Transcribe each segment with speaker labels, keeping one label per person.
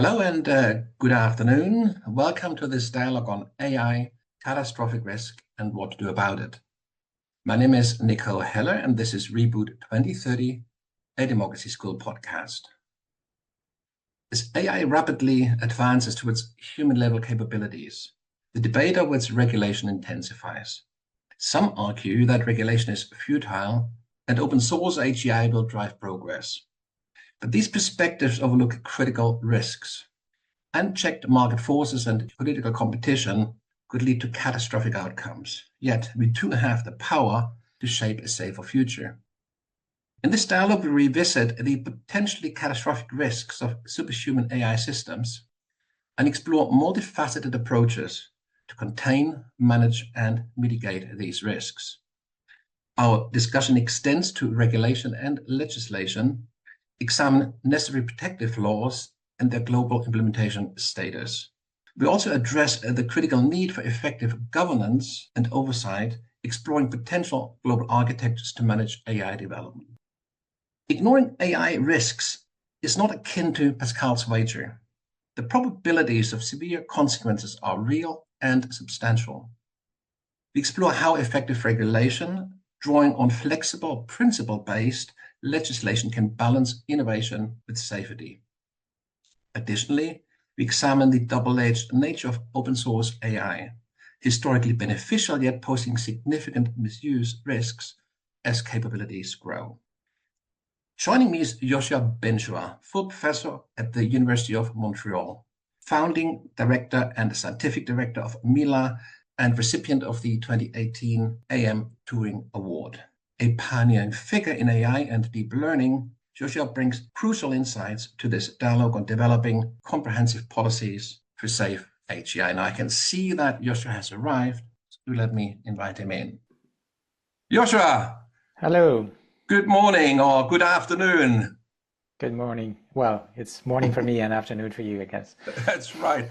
Speaker 1: Hello and good afternoon. Welcome to this dialogue on AI, catastrophic risk, and what to do about it. My name is Nico Heller, and this is Reboot 2030, a Democracy School podcast. As AI rapidly advances towards human-level capabilities, the debate over its regulation intensifies. Some argue that regulation is futile, and open source AGI will drive progress. But these perspectives overlook critical risks. Unchecked market forces and political competition could lead to catastrophic outcomes. Yet, we do have the power to shape a safer future. In this dialogue, we revisit the potentially catastrophic risks of superhuman AI systems and explore multifaceted approaches to contain, manage, and mitigate these risks. Our discussion extends to regulation and legislation, examine necessary protective laws and their global implementation status. We also address the critical need for effective governance and oversight, exploring potential global architectures to manage AI development. Ignoring AI risks is not akin to Pascal's wager. The probabilities of severe consequences are real and substantial. We explore how effective regulation, drawing on flexible, principle-based legislation, can balance innovation with safety. Additionally, we examine the double-edged nature of open source AI, historically beneficial yet posing significant misuse risks as capabilities grow. Joining me is Yoshua Bengio, full professor at the University of Montreal, founding director and scientific director of MILA, and recipient of the 2018 AM Turing Award. A pioneering figure in AI and deep learning, Yoshua brings crucial insights to this dialogue on developing comprehensive policies for safe AGI. Now I can see that Yoshua has arrived, so let me invite him in. Yoshua!
Speaker 2: Hello.
Speaker 1: Good morning or good afternoon.
Speaker 2: Good morning. Well, it's morning for me and afternoon for you, I guess.
Speaker 1: That's right.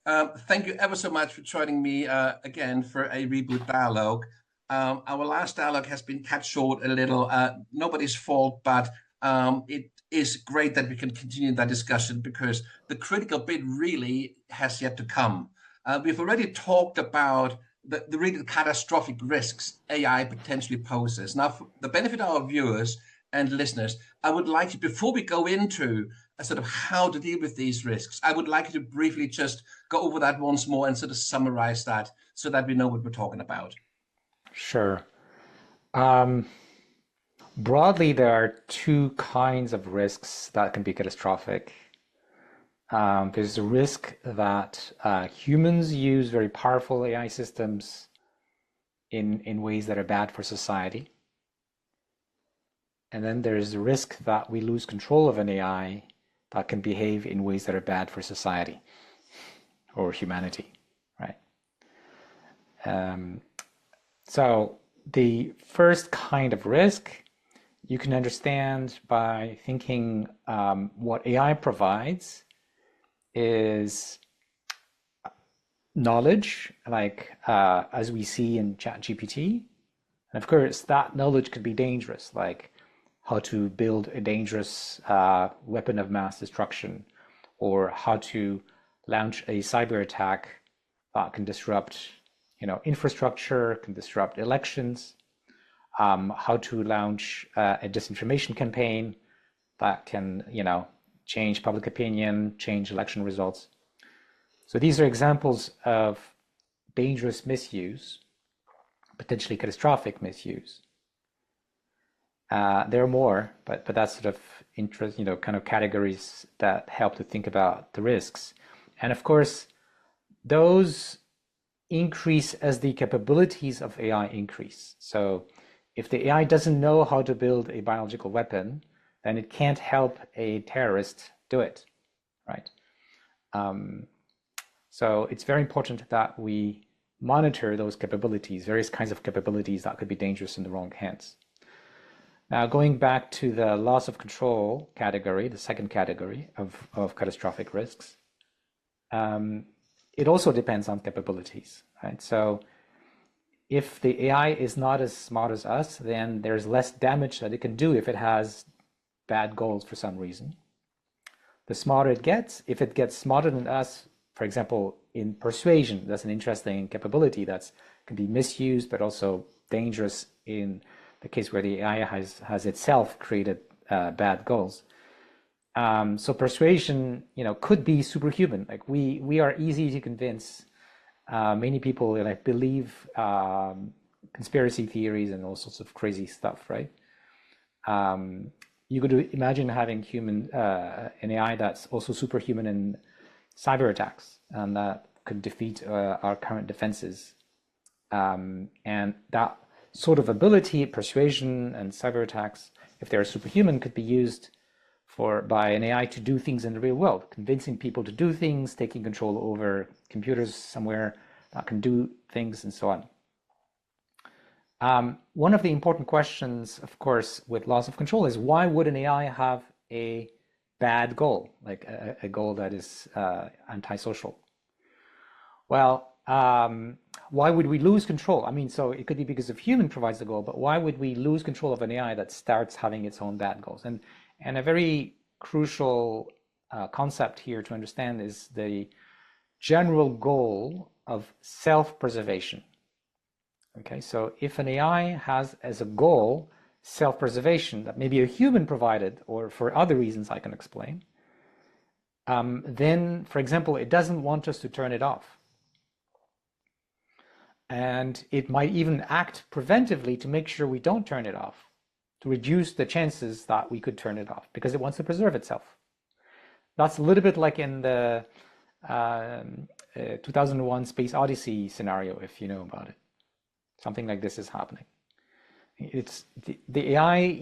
Speaker 1: Thank you ever so much for joining me again for a Reboot dialogue. Our last dialogue has been cut short a little, nobody's fault, but it is great that we can continue that discussion because the critical bit really has yet to come. We've already talked about the really catastrophic risks AI potentially poses. Now, for the benefit of our viewers and listeners, I would like to, before we go into a sort of how to deal with these risks, I would like you to briefly just go over that once more and sort of summarize that so that we know what we're talking about.
Speaker 2: Sure. Broadly, there are two kinds of risks that can be catastrophic. There's the risk that humans use very powerful AI systems in ways that are bad for society. And then there's the risk that we lose control of an AI that can behave in ways that are bad for society or humanity, right? So the first kind of risk you can understand by thinking what AI provides is knowledge, like as we see in ChatGPT. And of course, that knowledge could be dangerous, like how to build a dangerous weapon of mass destruction, or how to launch a cyber attack that can disrupt, infrastructure, can disrupt elections, how to launch a disinformation campaign that can, change public opinion, change election results. So these are examples of dangerous misuse, potentially catastrophic misuse. There are more, but that's sort of interest, kind of categories that help to think about the risks. And of course, those increase as the capabilities of AI increase. So if the AI doesn't know how to build a biological weapon, then it can't help a terrorist do it, right? So it's very important that we monitor those capabilities, various kinds of capabilities that could be dangerous in the wrong hands. Now, going back to the loss of control category, the second category of catastrophic risks, it also depends on capabilities, right? So if the AI is not as smart as us, then there's less damage that it can do if it has bad goals for some reason. the smarter it gets. If it gets smarter than us, for example, in persuasion, that's an interesting capability that can be misused, but also dangerous in the case where the AI has itself created bad goals. So persuasion, could be superhuman. Like we are easy to convince. Many people believe conspiracy theories and all sorts of crazy stuff, right? You could imagine having an AI that's also superhuman in cyber attacks, and that could defeat our current defenses. And that sort of ability, persuasion and cyber attacks, if they're superhuman, could be used by an AI to do things in the real world, convincing people to do things, taking control over computers somewhere that can do things, and so on. One of the important questions, of course, with loss of control is why would an AI have a bad goal, like a goal that is antisocial? Well, why would we lose control? I mean, so it could be because a human provides the goal, but why would we lose control of an AI that starts having its own bad goals? And a very crucial concept here to understand is the general goal of self-preservation. Okay, so if an AI has as a goal self-preservation that maybe a human provided, or for other reasons I can explain, then, for example, it doesn't want us to turn it off. And it might even act preventively to make sure we don't turn it off, to reduce the chances that we could turn it off, because it wants to preserve itself. That's a little bit like in the 2001 Space Odyssey scenario, if you know about it. Something like this is happening. It's the AI,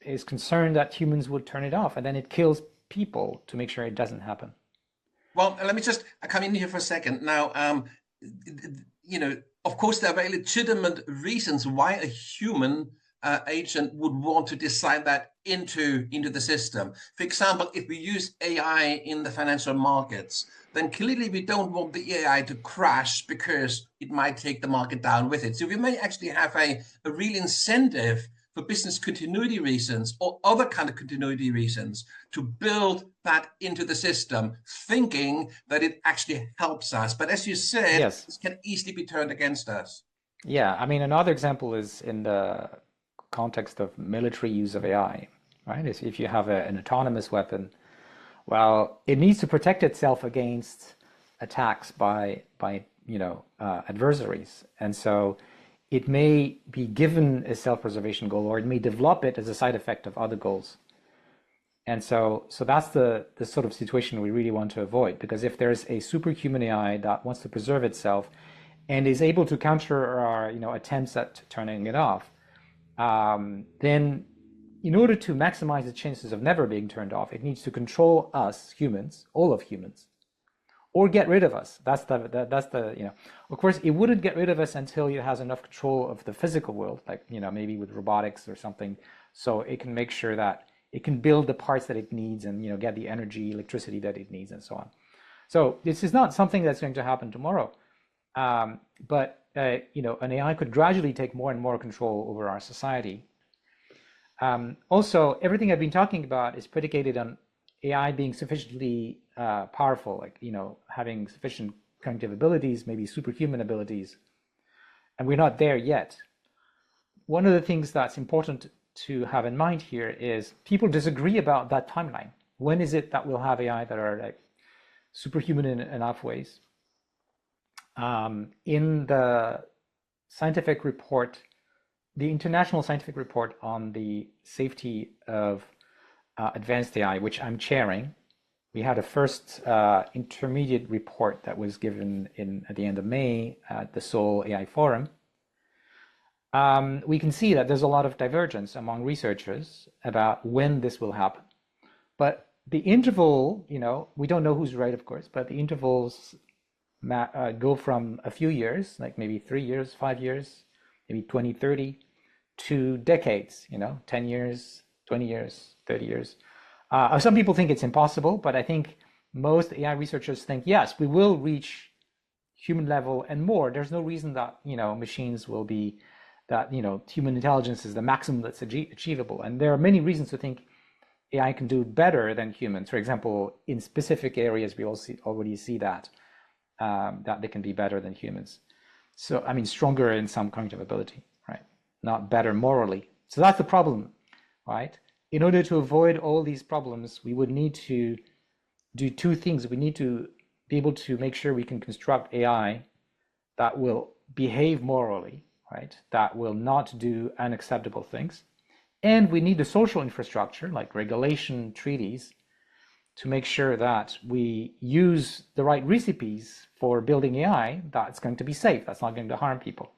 Speaker 2: is concerned that humans would turn it off, and then it kills people to make sure it doesn't happen.
Speaker 1: Well, let me just come in here for a second. Now, of course, there are very legitimate reasons why a human agent would want to decide that into the system. For example, if we use AI in the financial markets, then clearly we don't want the AI to crash because it might take the market down with it. So we may actually have a real incentive for business continuity reasons or other kind of continuity reasons to build that into the system, thinking that it actually helps us. But as you said,
Speaker 2: Yes.
Speaker 1: This can easily be turned against us.
Speaker 2: Yeah, I mean, another example is in the context of military use of AI, right? If you have an autonomous weapon, well, it needs to protect itself against attacks by adversaries. And so it may be given a self-preservation goal, or it may develop it as a side effect of other goals. And so that's the sort of situation we really want to avoid, because if there's a superhuman AI that wants to preserve itself and is able to counter our attempts at turning it off, then in order to maximize the chances of never being turned off, it needs to control us humans, all of humans, or get rid of us. That's the Of course, it wouldn't get rid of us until it has enough control of the physical world, like maybe with robotics or something, so it can make sure that it can build the parts that it needs and get the energy, electricity that it needs, and so on. So this is not something that's going to happen tomorrow, but an AI could gradually take more and more control over our society. Also, everything I've been talking about is predicated on AI being sufficiently powerful, like having sufficient cognitive abilities, maybe superhuman abilities, and we're not there yet. One of the things that's important to have in mind here is people disagree about that timeline. When is it that we'll have AI that are like superhuman in enough ways? In the scientific report, the International Scientific Report on the Safety of Advanced AI, which I'm chairing, we had a first intermediate report that was given at the end of May at the Seoul AI Forum. We can see that there's a lot of divergence among researchers about when this will happen. But the interval, we don't know who's right, of course, but the intervals go from a few years, like maybe 3 years, 5 years, maybe 20, 30, to decades, 10 years, 20 years, 30 years. Some people think it's impossible, but I think most AI researchers think, yes, we will reach human level and more. There's no reason that, machines will be, that, human intelligence is the maximum that's achievable. And there are many reasons to think AI can do better than humans. For example, in specific areas, we already see that that they can be better than humans. So, I mean, stronger in some cognitive ability, right? Not better morally. So that's the problem, right? In order to avoid all these problems, we would need to do two things. We need to be able to make sure we can construct AI that will behave morally, right? That will not do unacceptable things. And we need the social infrastructure, like regulation, treaties, to make sure that we use the right recipes for building AI that's going to be safe, that's not going to harm people.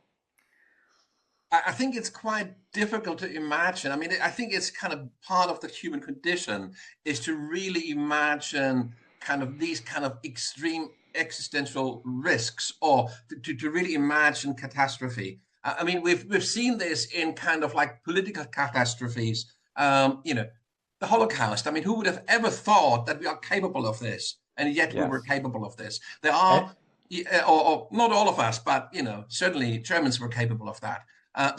Speaker 1: I think it's quite difficult to imagine. I mean, I think it's kind of part of the human condition is to really imagine kind of these kind of extreme existential risks, or to really imagine catastrophe. I mean, we've seen this in kind of like political catastrophes. The Holocaust. I mean, who would have ever thought that we are capable of this? And yet we were
Speaker 2: Yes.
Speaker 1: capable of this. There
Speaker 2: Eh,
Speaker 1: are, or not all of us, but certainly Germans were capable of that.
Speaker 2: well,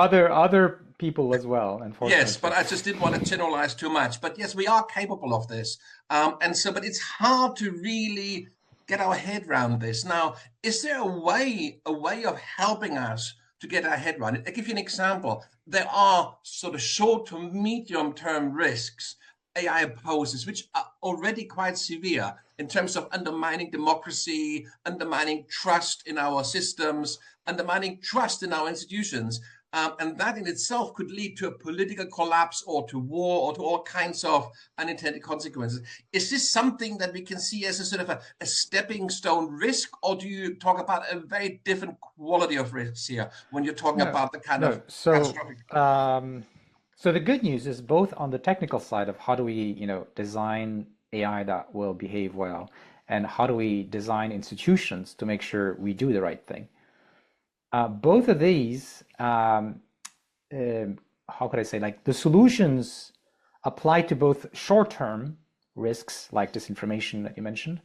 Speaker 1: There is.
Speaker 2: other people as well,
Speaker 1: Yes, but
Speaker 2: unfortunately.
Speaker 1: I just didn't want to generalize too much. But yes, we are capable of this. But it's hard to really get our head around this. Now, is there a way of helping us to get our head around it? I'll give you an example. There are sort of short to medium term risks AI poses, which are already quite severe in terms of undermining democracy, undermining trust in our systems, undermining trust in our institutions. And that in itself could lead to a political collapse or to war or to all kinds of unintended consequences. Is this something that we can see as a sort of a stepping stone risk, or do you talk about a very different quality of risks here when you're talking
Speaker 2: No,
Speaker 1: about the kind of
Speaker 2: no. So,
Speaker 1: catastrophic?
Speaker 2: so the good news is both on the technical side of how do we, design AI that will behave well, and how do we design institutions to make sure we do the right thing. Both of these, how could I say, like the solutions apply to both short-term risks like disinformation that you mentioned,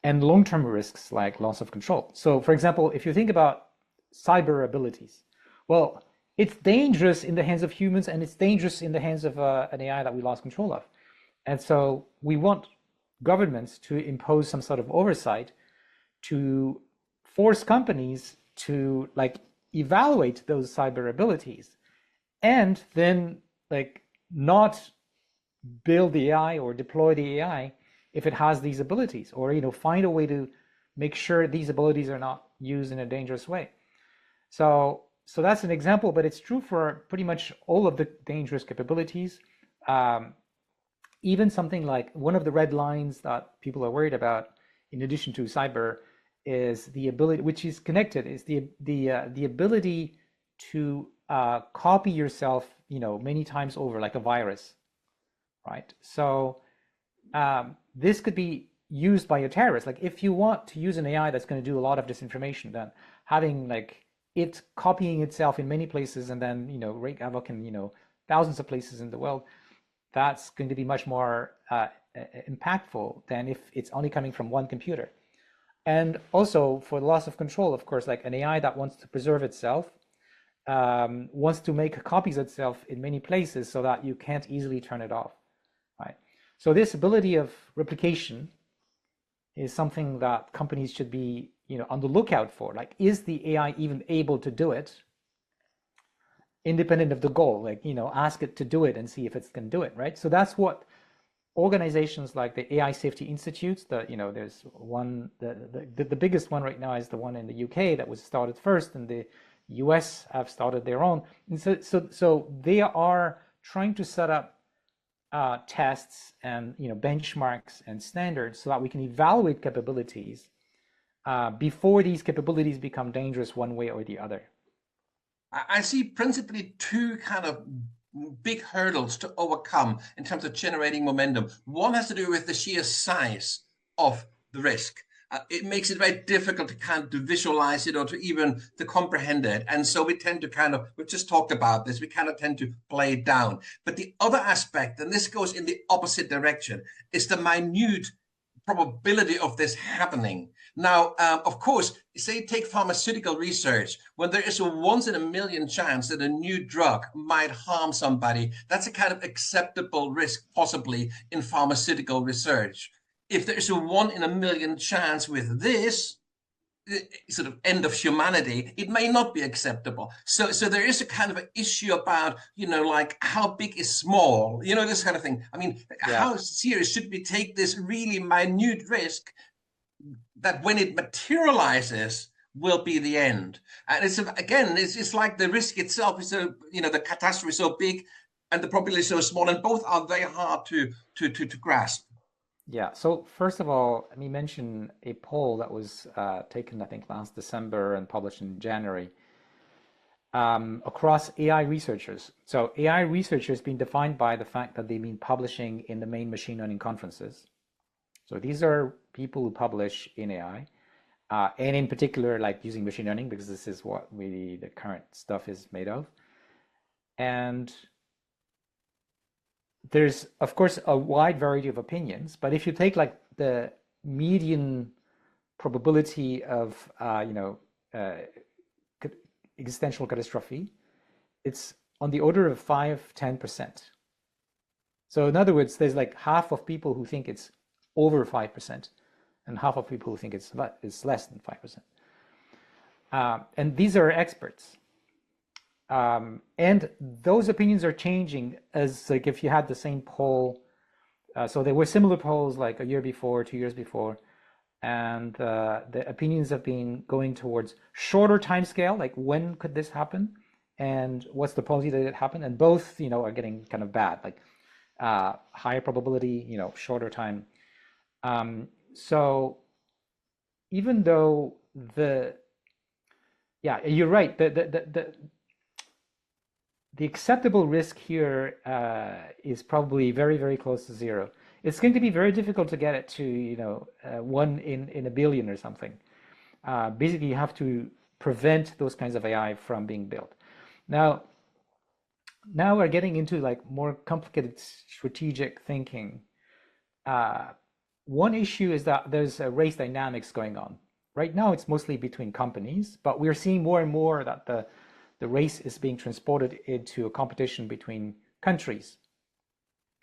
Speaker 2: and long-term risks like loss of control. So, for example, if you think about cyber abilities, well, it's dangerous in the hands of humans, and it's dangerous in the hands of an AI that we lost control of. And so we want governments to impose some sort of oversight to force companies to like evaluate those cyber abilities, and then like not build the AI or deploy the AI if it has these abilities, or find a way to make sure these abilities are not used in a dangerous way. So that's an example, but it's true for pretty much all of the dangerous capabilities. Even something like one of the red lines that people are worried about, in addition to cyber, is the ability, which is connected, is the ability to copy yourself, many times over, like a virus, right? So this could be used by a terrorist. Like if you want to use an AI that's going to do a lot of disinformation, then having like it copying itself in many places and then wreak havoc in thousands of places in the world, that's going to be much more impactful than if it's only coming from one computer. And also for the loss of control, of course, like an AI that wants to preserve itself, wants to make copies of itself in many places so that you can't easily turn it off, right? So this ability of replication is something that companies should be, on the lookout for. Like, is the AI even able to do it, independent of the goal? Like, ask it to do it and see if it can do it, right? So that's what organizations like the AI Safety Institutes, there's one, the biggest one right now is the one in the UK that was started first, and the US have started their own. And so they are trying to set up tests and benchmarks and standards so that we can evaluate capabilities before these capabilities become dangerous one way or the other.
Speaker 1: I see principally two kind of big hurdles to overcome in terms of generating momentum. One has to do with the sheer size of the risk. It makes it very difficult to kind of to visualize it or to even to comprehend it. And so we tend to we've just talked about this, we kind of tend to play it down. But the other aspect, and this goes in the opposite direction, is the minute probability of this happening. Now, of course, say take pharmaceutical research, when there is a once in a million chance that a new drug might harm somebody, that's a kind of acceptable risk possibly in pharmaceutical research. If there is a 1 in a million chance with this sort of end of humanity, it may not be acceptable. So there is a kind of an issue about, like how big is small, this kind of thing. I mean,
Speaker 2: Yeah.
Speaker 1: how serious should we take this really minute risk that when it materializes will be the end? And it's like the risk itself is so, the catastrophe is so big and the probability is so small, and both are very hard to grasp.
Speaker 2: Yeah. So first of all, let me mention a poll that was taken, I think, last December and published in January across AI researchers. So AI researchers being defined by the fact that they've been publishing in the main machine learning conferences. So these are people who publish in AI, and in particular, like using machine learning, because this is what really the current stuff is made of. And there's, of course, a wide variety of opinions, but if you take like the median probability of, existential catastrophe, it's on the order of 5-10%. So in other words, there's like half of people who think it's over 5% and half of people who think it's less than 5%. And these are experts. And those opinions are changing as, like, if you had the same poll, so there were similar polls like a year before, 2 years before, and the opinions have been going towards shorter time scale, like when could this happen, and what's the probability that it happen, and both, are getting kind of bad, like higher probability, shorter time. So even though you're right, the acceptable risk here is probably very, very close to zero. It's going to be very difficult to get it to, 1 in a billion or something. Basically, you have to prevent those kinds of AI from being built. Now we're getting into like more complicated strategic thinking. One issue is that there's a race dynamics going on. Right now, it's mostly between companies, but we're seeing more and more that the race is being transported into a competition between countries,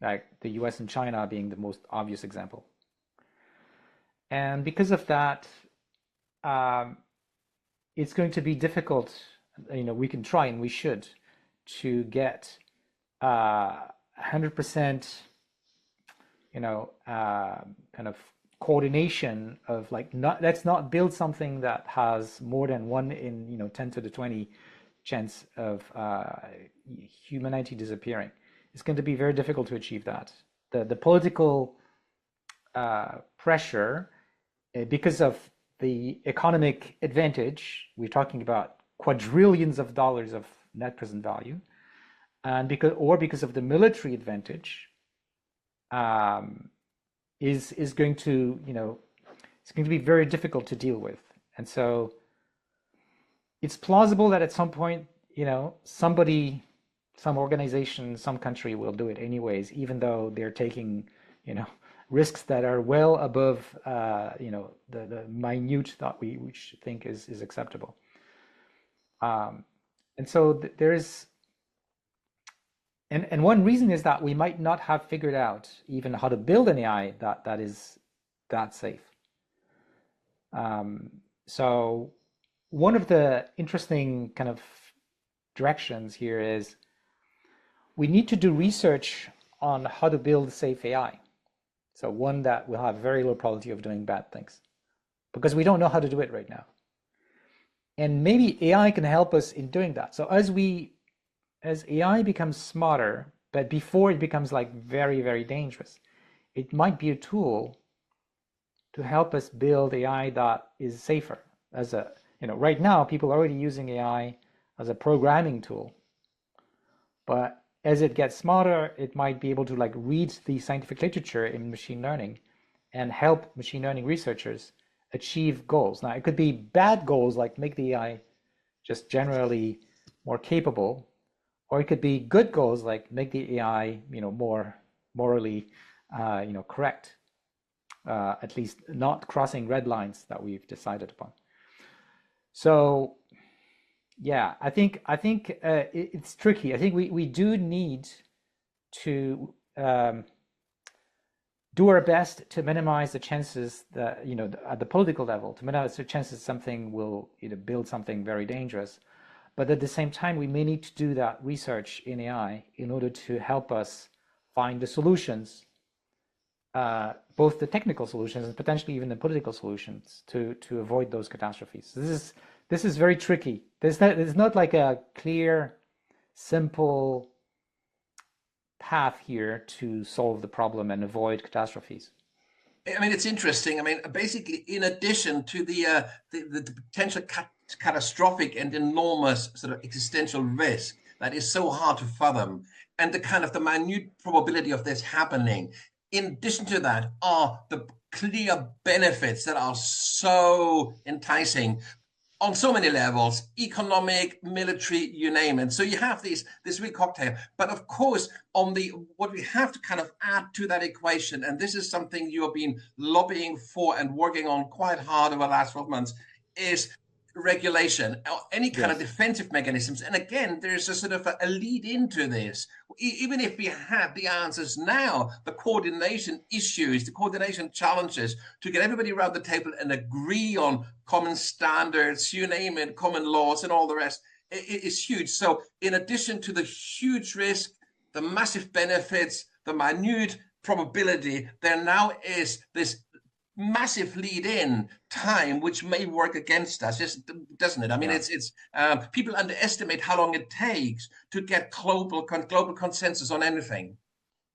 Speaker 2: like the US and China being the most obvious example. And because of that, it's going to be difficult, we can try and we should, to get 100%, kind of coordination of like, let's not build something that has more than 1 in, 10 to the 20 chance of humanity disappearing. It's going to be very difficult to achieve that. The political pressure, because of the economic advantage, we're talking about quadrillions of dollars of net present value, and because of the military advantage, is going to, it's going to be very difficult to deal with. And so it's plausible that at some point, somebody, some organization, some country will do it anyways, even though they're taking, risks that are well above, the minute that we think is acceptable. And so there's, and one reason is that we might not have figured out even how to build an AI that is that safe. So one of the interesting kind of directions here is we need to do research on how to build safe AI. So one that will have very low probability of doing bad things, because we don't know how to do it right now. And maybe AI can help us in doing that. So as AI becomes smarter, but before it becomes like very, very dangerous, it might be a tool to help us build AI that is safer. As a, right now, people are already using AI as a programming tool, but as it gets smarter, it might be able to like read the scientific literature in machine learning and help machine learning researchers achieve goals. Now, it could be bad goals, like make the AI just generally more capable, or it could be good goals, like make the AI, more morally, correct. at least not crossing red lines that we've decided upon. So yeah, it's tricky. I think we do need to do our best to minimize the chances that, at the political level, to minimize the chances something will build something very dangerous. But at the same time, we may need to do that research in AI in order to help us find the solutions, both the technical solutions and potentially even the political solutions to avoid those catastrophes. This is very tricky. There's not like a clear, simple path here to solve the problem and avoid catastrophes.
Speaker 1: I mean, it's interesting. I mean, basically, in addition to the potential catastrophic and enormous sort of existential risk that is so hard to fathom, and the kind of the minute probability of this happening, in addition to that are the clear benefits that are so enticing on so many levels, economic, military, you name it. So you have this real cocktail. But of course, what we have to kind of add to that equation, and this is something you have been lobbying for and working on quite hard over the last 12 months, is regulation or any kind of defensive mechanisms. And again, there's a sort of a lead into this. Even if we have the answers now, the coordination issues, the coordination challenges to get everybody around the table and agree on common standards, you name it, common laws and all the rest, is huge. So in addition to the huge risk, the massive benefits, the minute probability, there now is this massive lead-in time, which may work against us, doesn't it? I mean, it's people underestimate how long it takes to get global consensus on anything.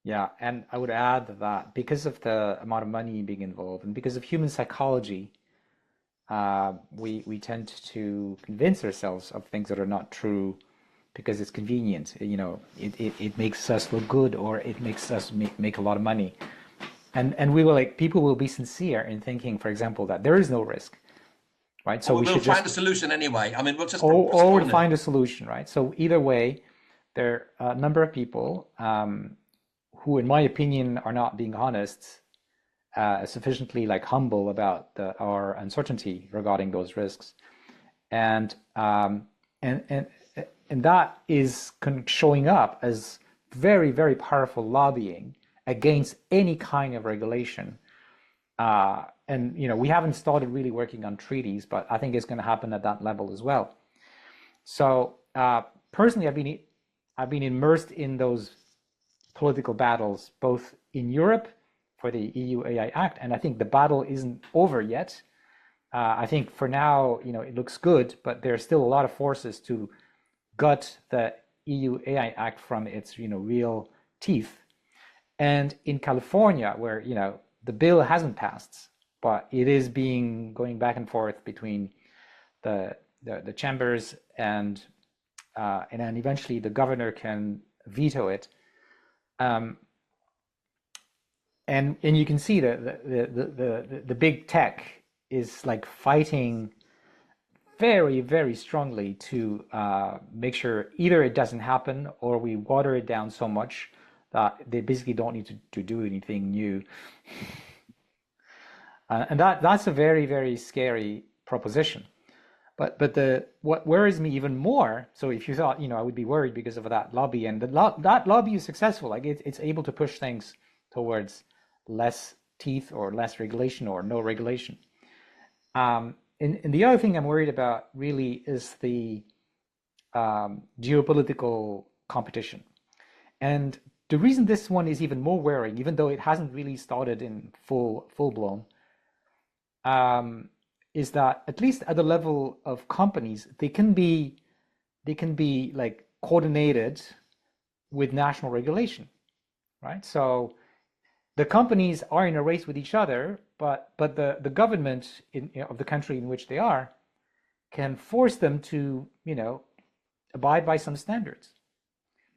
Speaker 2: Yeah, and I would add that because of the amount of money being involved and because of human psychology, we tend to convince ourselves of things that are not true because it's convenient. It makes us look good, or it makes us make a lot of money. And people will be sincere in thinking, for example, that there is no risk, right? So
Speaker 1: we should find a solution anyway. I mean, we'll just
Speaker 2: or find a solution, right? So either way, there are a number of people who, in my opinion, are not being honest, sufficiently humble about our uncertainty regarding those risks, and that is showing up as very, very powerful lobbying against any kind of regulation. We haven't started really working on treaties, but I think it's going to happen at that level as well. So personally, I've been immersed in those political battles, both in Europe for the EU AI Act, and I think the battle isn't over yet. I think for now, it looks good, but there's still a lot of forces to gut the EU AI Act from its real teeth. And in California, where the bill hasn't passed, but it is going back and forth between the chambers, and then eventually the governor can veto it. And you can see the big tech is fighting very, very strongly to make sure either it doesn't happen or we water it down so much that they basically don't need to do anything new. And that's a very, very scary proposition. But what worries me even more, so if you thought, I would be worried because of that lobby, and that lobby is successful, it's able to push things towards less teeth or less regulation or no regulation. And the other thing I'm worried about really is the geopolitical competition. And the reason this one is even more worrying, even though it hasn't really started in full blown, is that at least at the level of companies, they can be coordinated with national regulation, right? So the companies are in a race with each other, but the government of the country in which they are can force them to abide by some standards.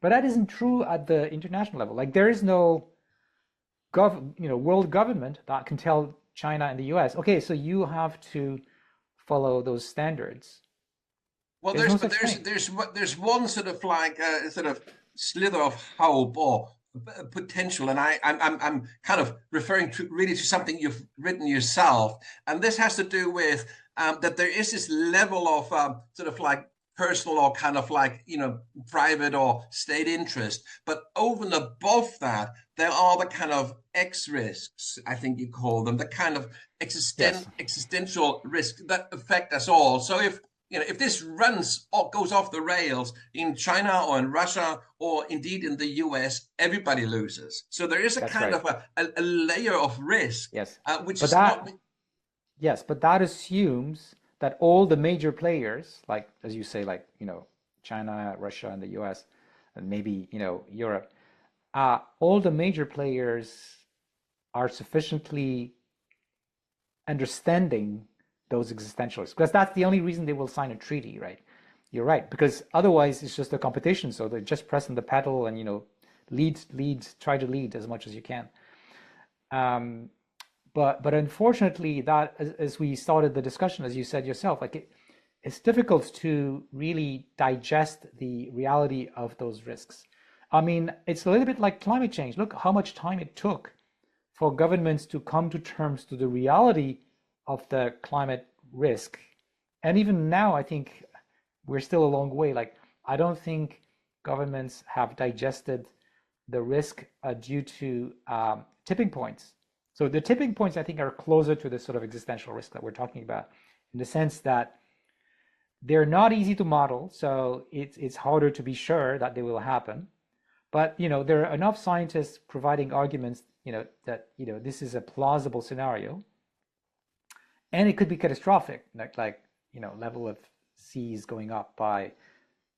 Speaker 2: But that isn't true at the international level. There is no world government that can tell China and the US, okay, so you have to follow those standards.
Speaker 1: Well, there's one sort of slither of hope or potential, and I'm kind of referring to really to something you've written yourself, and this has to do with that there is this level of sort of like personal or kind of like private or state interest, but over and above that there are the kind of X risks, I think you call them, the kind of
Speaker 2: Yes,
Speaker 1: existential risk that affect us all. So if this runs or goes off the rails in China or in Russia or indeed in the US, everybody loses. So there is a
Speaker 2: that's
Speaker 1: kind
Speaker 2: right.
Speaker 1: of a layer of risk,
Speaker 2: Yes.
Speaker 1: which
Speaker 2: But
Speaker 1: is not.
Speaker 2: that, yes, but that assumes that all the major players, like as you say, like, China, Russia, and the US, and maybe, Europe, all the major players are sufficiently understanding those existential risks, because that's the only reason they will sign a treaty, right? You're right, because otherwise it's just a competition. So they're just pressing the pedal and try to lead as much as you can. Um, but unfortunately, that as we started the discussion, as you said yourself, like it's difficult to really digest the reality of those risks. I mean, it's a little bit like climate change. Look how much time it took for governments to come to terms to the reality of the climate risk. And even now, I think we're still a long way. Like, I don't think governments have digested the risk due to tipping points. So the tipping points, I think, are closer to the sort of existential risk that we're talking about, in the sense that they're not easy to model. So it's harder to be sure that they will happen. But there are enough scientists providing arguments, that this is a plausible scenario, and it could be catastrophic, like level of seas going up by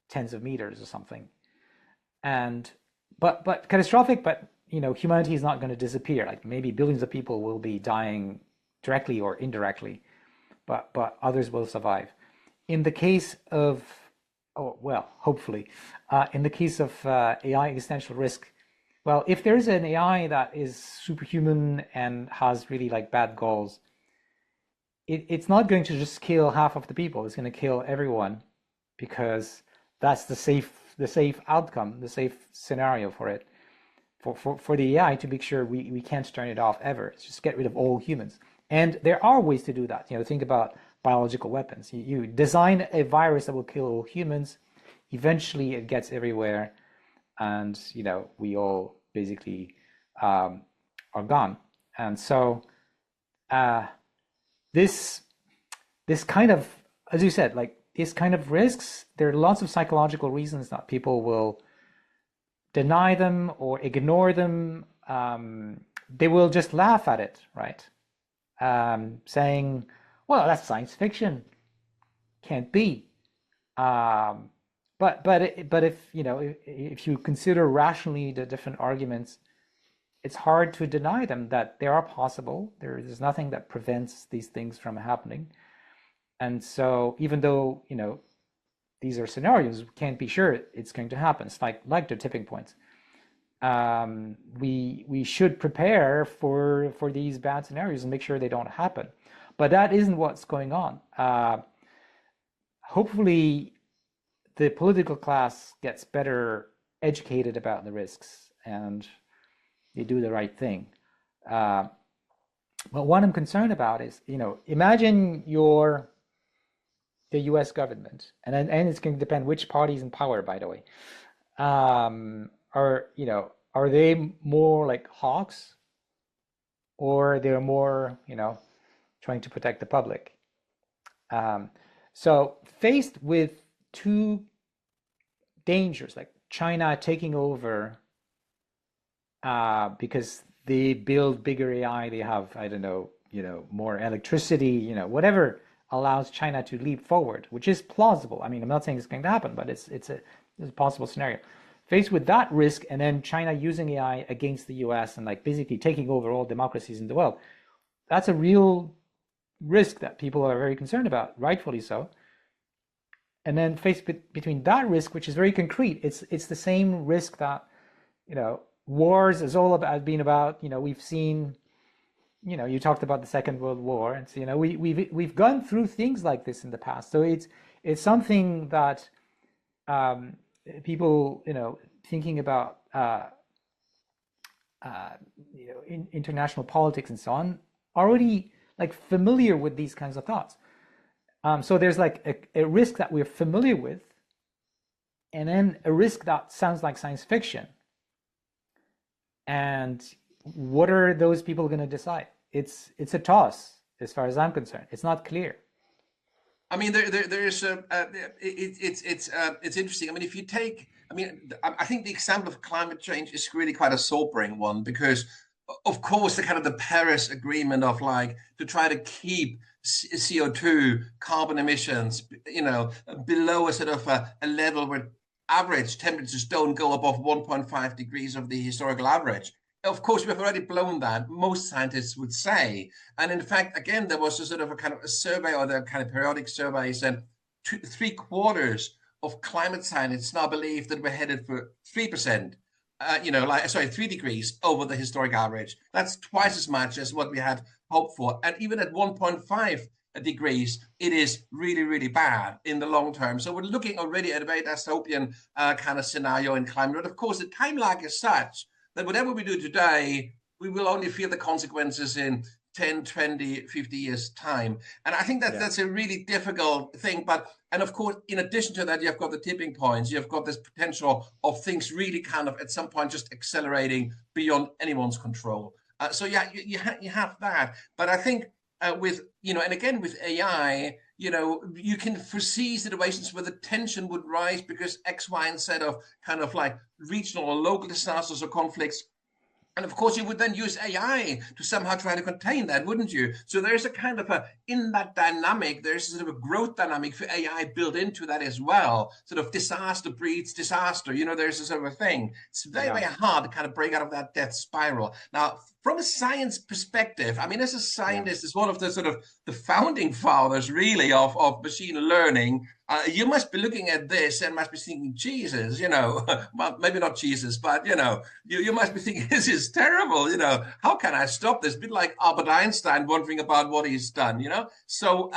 Speaker 2: tens of meters or something. And but catastrophic, but humanity is not going to disappear. Like maybe billions of people will be dying directly or indirectly, but others will survive. In the case of, oh well, hopefully, in the case of AI existential risk, well, if there is an AI that is superhuman and has really like bad goals, it's not going to just kill half of the people. It's going to kill everyone, because that's the safe outcome, the safe scenario for it. For the AI to make sure we can't turn it off ever. It's just get rid of all humans. And there are ways to do that. Think about biological weapons. You design a virus that will kill all humans. Eventually, it gets everywhere, and we all basically are gone. And so uh, this this kind of, as you said, like these kind of risks, there are lots of psychological reasons that people will deny them or ignore them. They will just laugh at it, right? Saying, "Well, that's science fiction. Can't be." Um, but if if you consider rationally the different arguments, it's hard to deny them, that they are possible. There's nothing that prevents these things from happening. And so even though these are scenarios, we can't be sure it's going to happen. It's like the tipping points. We should prepare for these bad scenarios and make sure they don't happen. But that isn't what's going on. Hopefully, the political class gets better educated about the risks and they do the right thing. But what I'm concerned about is, imagine you're the U.S. government, and it's going to depend which party's in power, by the way. Are they more like hawks, or they're more, trying to protect the public? So faced with two dangers, like China taking over because they build bigger AI, they have, I don't know, more electricity, whatever allows China to leap forward, which is plausible. I mean, I'm not saying it's going to happen, but it's a possible scenario. Faced with that risk, and then China using AI against the US and like basically taking over all democracies in the world, that's a real risk that people are very concerned about, rightfully so. And then faced between that risk, which is very concrete, it's the same risk that wars is all about, being about. We've seen, you talked about the Second World War, and so we've gone through things like this in the past. So it's something that people thinking about in international politics and so on, already like familiar with these kinds of thoughts. So there's like a risk that we're familiar with, and then a risk that sounds like science fiction. And what are those people going to decide? It's a toss, as far as I'm concerned. It's not clear.
Speaker 1: I mean, there's it's interesting. I mean, if you take, I mean, I think the example of climate change is really quite a sobering one because, of course, the kind of the Paris Agreement of like to try to keep CO2 carbon emissions, below a sort of a level where average temperatures don't go above 1.5 degrees of the historical average. Of course, we've already blown that, most scientists would say. And in fact, again, there was a sort of a kind of a survey or the kind of periodic surveys, and three-quarters of climate scientists now believe that we're headed for 3%, 3 degrees over the historic average. That's twice as much as what we had hoped for. And even at 1.5 degrees, it is really, really bad in the long term. So we're looking already at a very dystopian kind of scenario in climate. But of course, the time lag is such that whatever we do today, we will only feel the consequences in 10, 20, 50 years time. And I think that's a really difficult thing. And of course, in addition to that, you've got the tipping points. You've got this potential of things really kind of at some point just accelerating beyond anyone's control. You have that. But I think with, and again, with AI, you can foresee situations where the tension would rise because X, Y, and Z of kind of like regional or local disasters or conflicts. And of course, you would then use AI to somehow try to contain that, wouldn't you? So there's a kind of in that dynamic, there's sort of a growth dynamic for AI built into that as well. Sort of disaster breeds disaster. There's a sort of a thing. It's very, very hard to kind of break out of that death spiral. Now, from a science perspective, I mean, as a scientist, as one of the sort of the founding fathers, really, of machine learning, you must be looking at this and must be thinking, Jesus, well, maybe not Jesus, but, you must be thinking, this is terrible, how can I stop this? A bit like Albert Einstein wondering about what he's done, So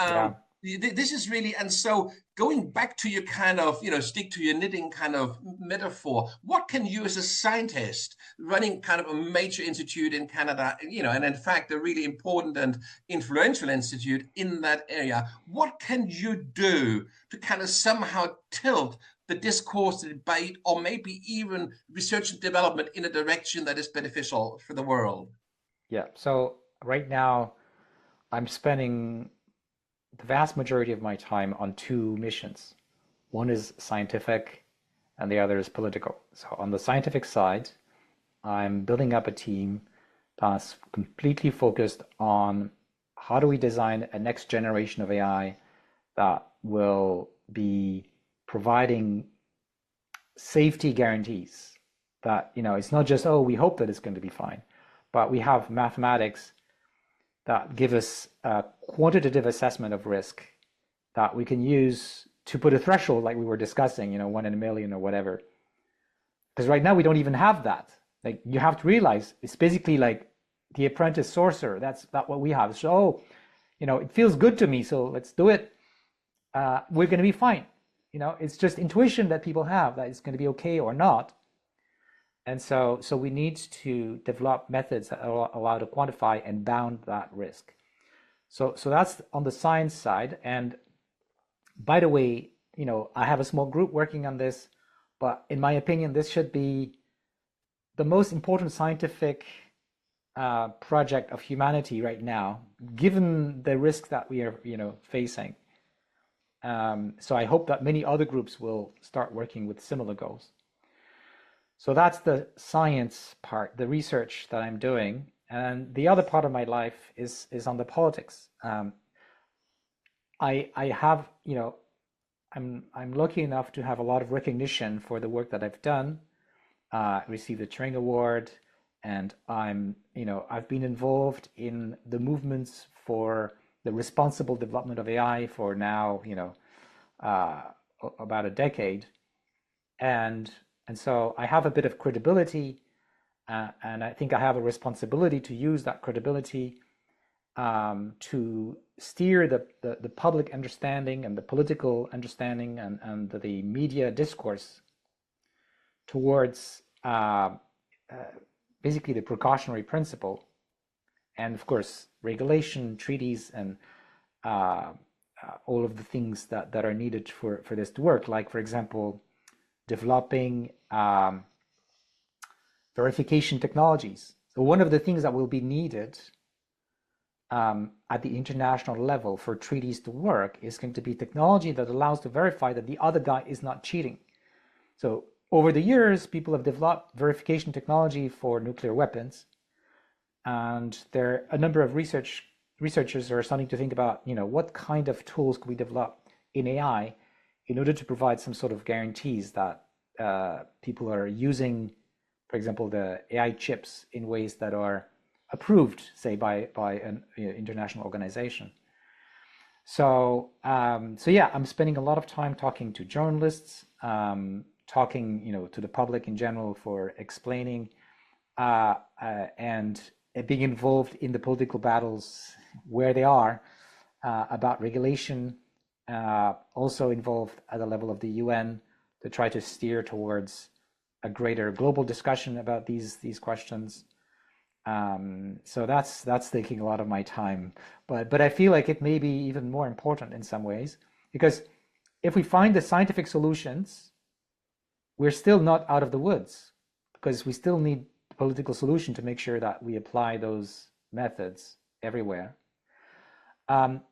Speaker 1: this is really, and so going back to your kind of, stick to your knitting kind of metaphor, what can you as a scientist running kind of a major institute in Canada, and in fact, a really important and influential institute in that area, what can you do to kind of somehow tilt the discourse, the debate, or maybe even research and development in a direction that is beneficial for the world?
Speaker 2: Yeah, so right now I'm spending the vast majority of my time on two missions. One is scientific and the other is political. So on the scientific side, I'm building up a team that's completely focused on how do we design a next generation of AI that will be providing safety guarantees that, it's not just, oh, we hope that it's going to be fine, but we have mathematics that give us a quantitative assessment of risk that we can use to put a threshold like we were discussing, 1 in a million or whatever. Because right now we don't even have that. Like, you have to realize it's basically like the apprentice sorcerer. That's not what we have. So, it feels good to me, so let's do it. We're going to be fine. It's just intuition that people have that it's going to be okay or not. And so we need to develop methods that allow to quantify and bound that risk. So that's on the science side. And by the way, I have a small group working on this, but in my opinion, this should be the most important scientific project of humanity right now, given the risk that we are, facing. So I hope that many other groups will start working with similar goals. So that's the science part, the research that I'm doing. And the other part of my life is on the politics. I have, I'm lucky enough to have a lot of recognition for the work that I've done. Received a Turing Award, and I've been involved in the movements for the responsible development of AI for now, about a decade. And so I have a bit of credibility, and I think I have a responsibility to use that credibility to steer the public understanding and the political understanding and the media discourse towards basically the precautionary principle, and of course regulation, treaties, and all of the things that are needed for this to work. Like, for example, developing verification technologies. So one of the things that will be needed at the international level for treaties to work is going to be technology that allows to verify that the other guy is not cheating. So over the years, people have developed verification technology for nuclear weapons, and there are a number of researchers are starting to think about, what kind of tools could we develop in AI in order to provide some sort of guarantees that people are using, for example, the AI chips in ways that are approved, say, by an international organization. So yeah, I'm spending a lot of time talking to journalists, talking, to the public in general for explaining, and being involved in the political battles where they are about regulation, also involved at the level of the UN to try to steer towards a greater global discussion about these questions. So that's taking a lot of my time, but I feel like it may be even more important in some ways, because if we find the scientific solutions, we're still not out of the woods, because we still need a political solution to make sure that we apply those methods everywhere.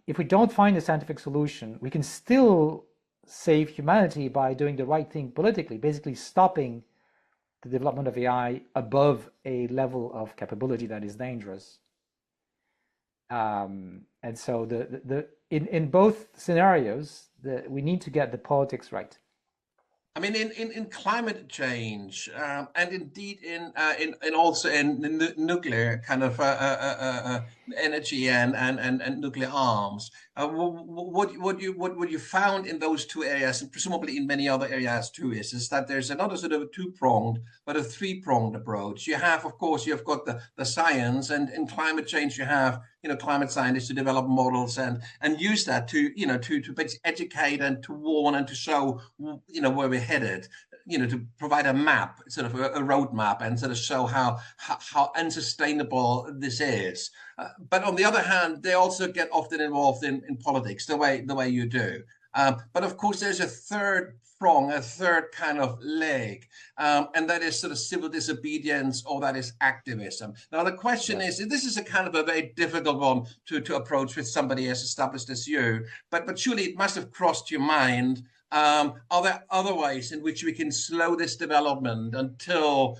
Speaker 2: If we don't find a scientific solution, we can still save humanity by doing the right thing politically, basically stopping the development of AI above a level of capability that is dangerous. And so in both scenarios, we need to get the politics right.
Speaker 1: I mean, in climate change, and indeed in also in the nuclear kind of energy and nuclear arms, what you found in those two areas, and presumably in many other areas too, is that there's another sort of a two-pronged, but a three-pronged approach. You have, of course, you've got the science, and in climate change, you have climate scientists to develop models and use that to to educate and to warn and to show where we're headed, to provide a map, sort of a roadmap, and sort of show how unsustainable this is. But on the other hand, they also get often involved in politics the way you do. But of course, there's a third prong, a third kind of leg, and that is sort of civil disobedience, or that is activism. Now, the question is, this is a kind of a very difficult one to approach with somebody as established as you, but surely it must have crossed your mind. Are there other ways in which we can slow this development until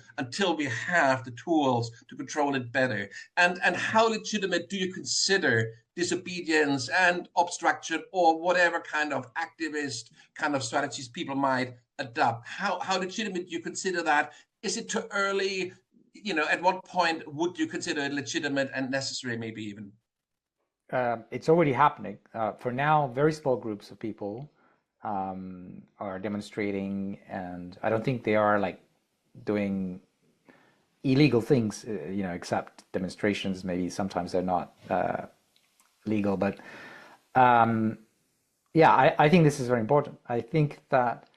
Speaker 1: we have the tools to control it better? And how legitimate do you consider disobedience and obstruction, or whatever kind of activist kind of strategies people might adopt? How legitimate do you consider that? Is it too early? At what point would you consider it legitimate and necessary, maybe even?
Speaker 2: It's already happening. For now, very small groups of people are demonstrating, and I don't think they are like doing illegal things, except demonstrations. Maybe sometimes they're not legal, but yeah, I think this is very important. I think that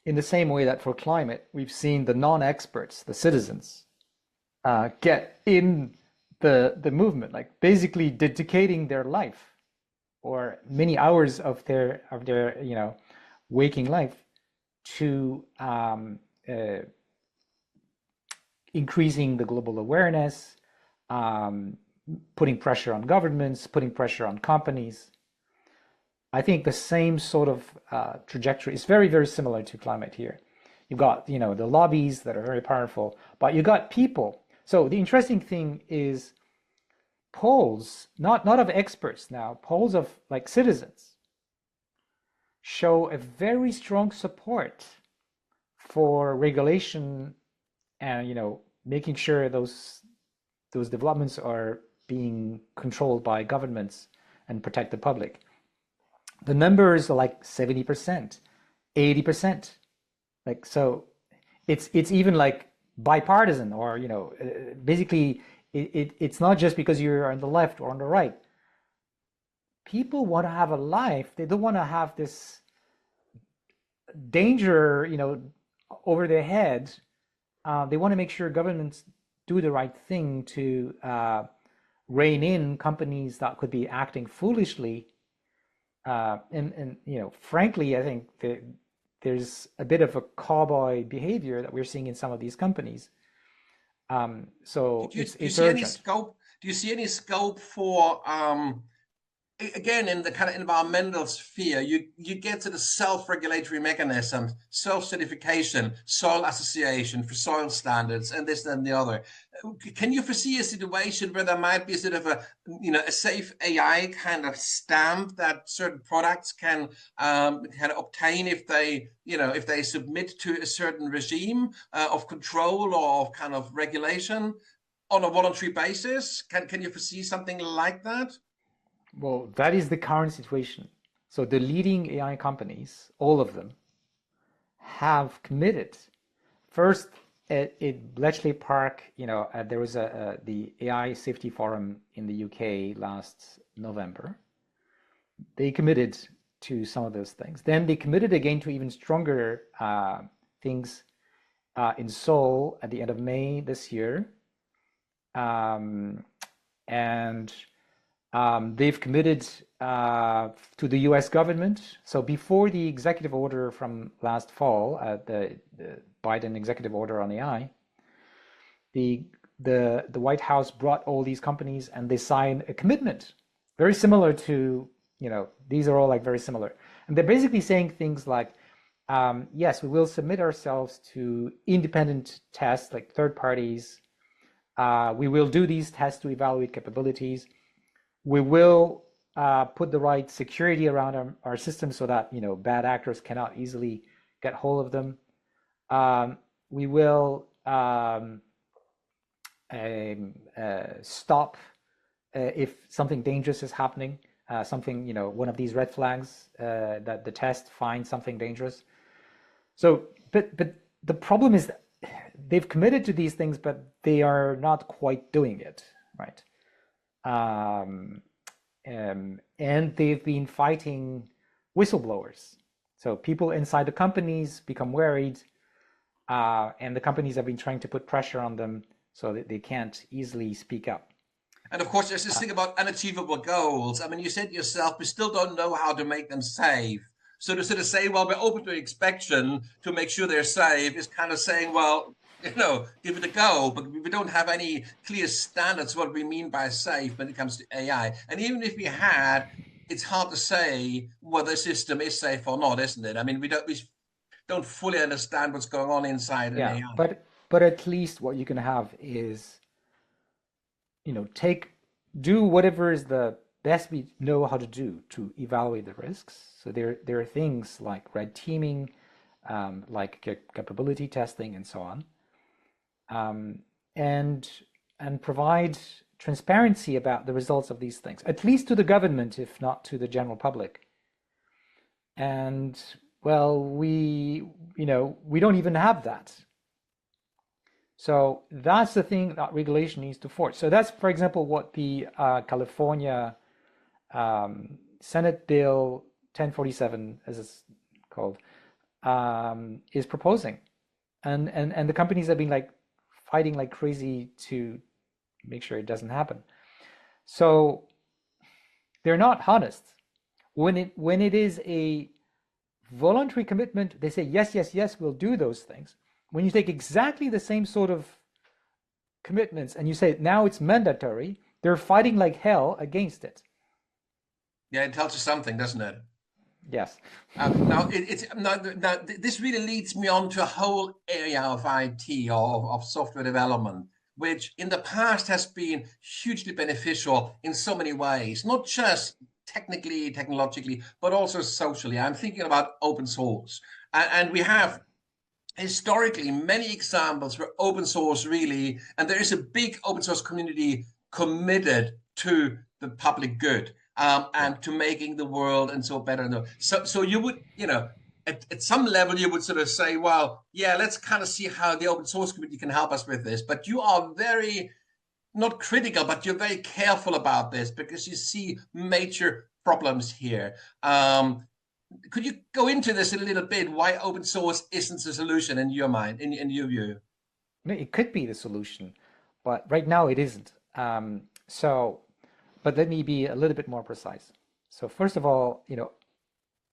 Speaker 2: in the same way that for climate, we've seen the non-experts, the citizens, get in the movement, like basically dedicating their life or many hours of their waking life to increasing the global awareness, putting pressure on governments, putting pressure on companies. I think the same sort of trajectory is very, very similar to climate here. You've got, the lobbies that are very powerful, but you got people. So the interesting thing is polls, not of experts now, polls of like citizens show a very strong support for regulation and, making sure those developments are being controlled by governments and protect the public. The numbers are like 70%, 80%. Like, so it's even like bipartisan, or, basically it's not just because you're on the left or on the right. People want to have a life. They don't want to have this danger, over their head, they want to make sure governments do the right thing to rein in companies that could be acting foolishly. And frankly, I think there's a bit of a cowboy behavior that we're seeing in some of these companies. So
Speaker 1: Do you
Speaker 2: it's
Speaker 1: see any
Speaker 2: urgent.
Speaker 1: scope? Do you see any scope for again, in the kind of environmental sphere, you get to the self-regulatory mechanism, self-certification, soil association for soil standards, and this and the other. Can you foresee a situation where there might be sort of a safe AI kind of stamp that certain products can obtain if they submit to a certain regime of control or of kind of regulation on a voluntary basis? Can you foresee something like that?
Speaker 2: Well, that is the current situation. So the leading AI companies, all of them, have committed. First, at Bletchley Park, there was the AI Safety Forum in the UK last November. They committed to some of those things. Then they committed again to even stronger things in Seoul at the end of May this year. And they've committed to the US government. So before the executive order from last fall, the Biden executive order on AI, the White House brought all these companies and they signed a commitment, very similar to, these are all like very similar. And they're basically saying things like, yes, we will submit ourselves to independent tests, like third parties. We will do these tests to evaluate capabilities. We will put the right security around our systems so that bad actors cannot easily get hold of them. We will stop if something dangerous is happening, one of these red flags that the test finds something dangerous. So, but the problem is that they've committed to these things, but they are not quite doing it, right? And they've been fighting whistleblowers. So people inside the companies become worried, and the companies have been trying to put pressure on them so that they can't easily speak up.
Speaker 1: And of course, there's this thing about unachievable goals. I mean, you said yourself, we still don't know how to make them safe. So to sort of say, well, we're open to inspection to make sure they're safe is kind of saying, well, give it a go, but we don't have any clear standards what we mean by safe when it comes to AI. And even if we had, it's hard to say whether the system is safe or not, isn't it? I mean, we don't fully understand what's going on inside an AI.
Speaker 2: But at least what you can have is, do whatever is the best we know how to do to evaluate the risks. So there are things like red teaming, like capability testing, and so on. And provide transparency about the results of these things, at least to the government, if not to the general public. And well, we don't even have that. So that's the thing that regulation needs to force. So that's, for example, what the California Senate Bill 1047, as it's called, is proposing, and the companies have been fighting like crazy to make sure it doesn't happen. So they're not honest. When it is a voluntary commitment, they say yes, we'll do those things. When you take exactly the same sort of commitments and you say now it's mandatory, they're fighting like hell against it.
Speaker 1: Yeah, it tells you something, doesn't it?
Speaker 2: Yes.
Speaker 1: Now, this really leads me on to a whole area of IT or of software development, which in the past has been hugely beneficial in so many ways, not just technologically, but also socially. I'm thinking about open source. And we have historically many examples where open source really, and there is a big open source community committed to the public good. And to making the world and so better. So you would, at some level, you would sort of say, well, yeah, let's kind of see how the open source community can help us with this. But you are very, not critical, but you're very careful about this because you see major problems here. Could you go into this a little bit? Why open source isn't the solution in your mind, in your view?
Speaker 2: It could be the solution, but right now it isn't. But let me be a little bit more precise. So first of all,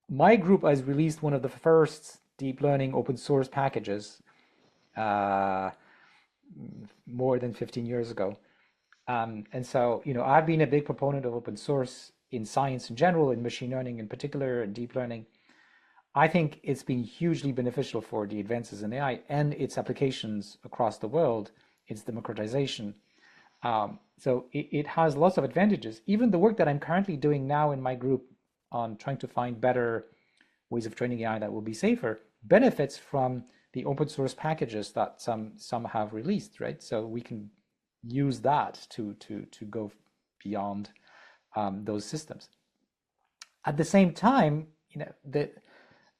Speaker 2: my group has released one of the first deep learning open source packages more than 15 years ago. And so, I've been a big proponent of open source in science in general, in machine learning in particular, and deep learning. I think it's been hugely beneficial for the advances in AI and its applications across the world, its democratization. So it has lots of advantages. Even the work that I'm currently doing now in my group on trying to find better ways of training AI that will be safer benefits from the open source packages that some have released, right? So we can use that to go beyond those systems. At the same time,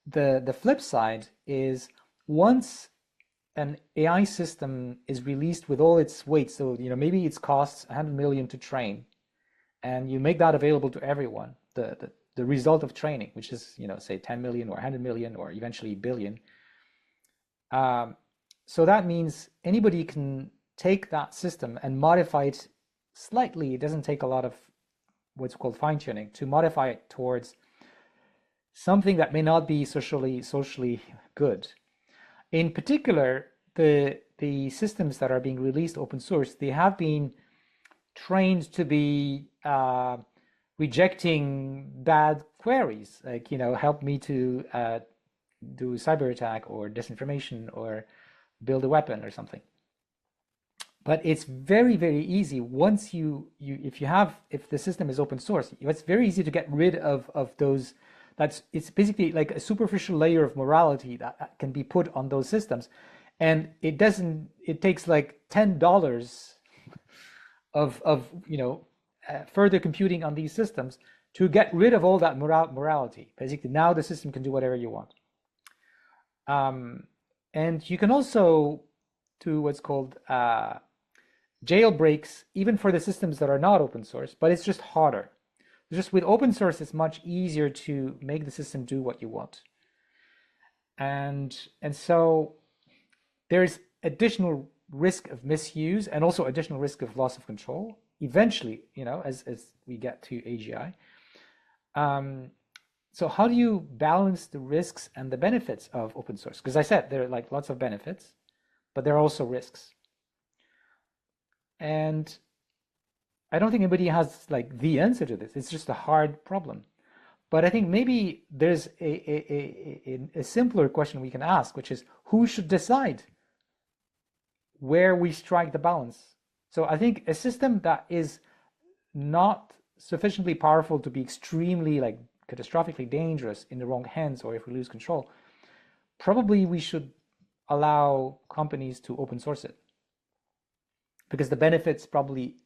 Speaker 2: the flip side is once an AI system is released with all its weight, so maybe it costs 100 million to train, and you make that available to everyone, the result of training, which is say 10 million or 100 million or eventually billion. So that means anybody can take that system and modify it slightly. It doesn't take a lot of what's called fine-tuning to modify it towards something that may not be socially good. In particular, the systems that are being released open source, they have been trained to be rejecting bad queries, like help me to do cyber attack or disinformation or build a weapon or something. But it's very, very easy once if the system is open source, it's very easy to get rid of those. It's basically like a superficial layer of morality that can be put on those systems, and it takes like $10 of further computing on these systems to get rid of all that morality. Basically, now the system can do whatever you want. And you can also do what's called jailbreaks, even for the systems that are not open source, but it's just harder. Just with open source, it's much easier to make the system do what you want. And so there's additional risk of misuse and also additional risk of loss of control eventually, as we get to AGI. So how do you balance the risks and the benefits of open source? Because I said there are like lots of benefits, but there are also risks. And I don't think anybody has like the answer to this. It's just a hard problem. But I think maybe there's a simpler question we can ask, which is who should decide where we strike the balance? So I think a system that is not sufficiently powerful to be extremely like catastrophically dangerous in the wrong hands, or if we lose control, probably we should allow companies to open source it, because the benefits probably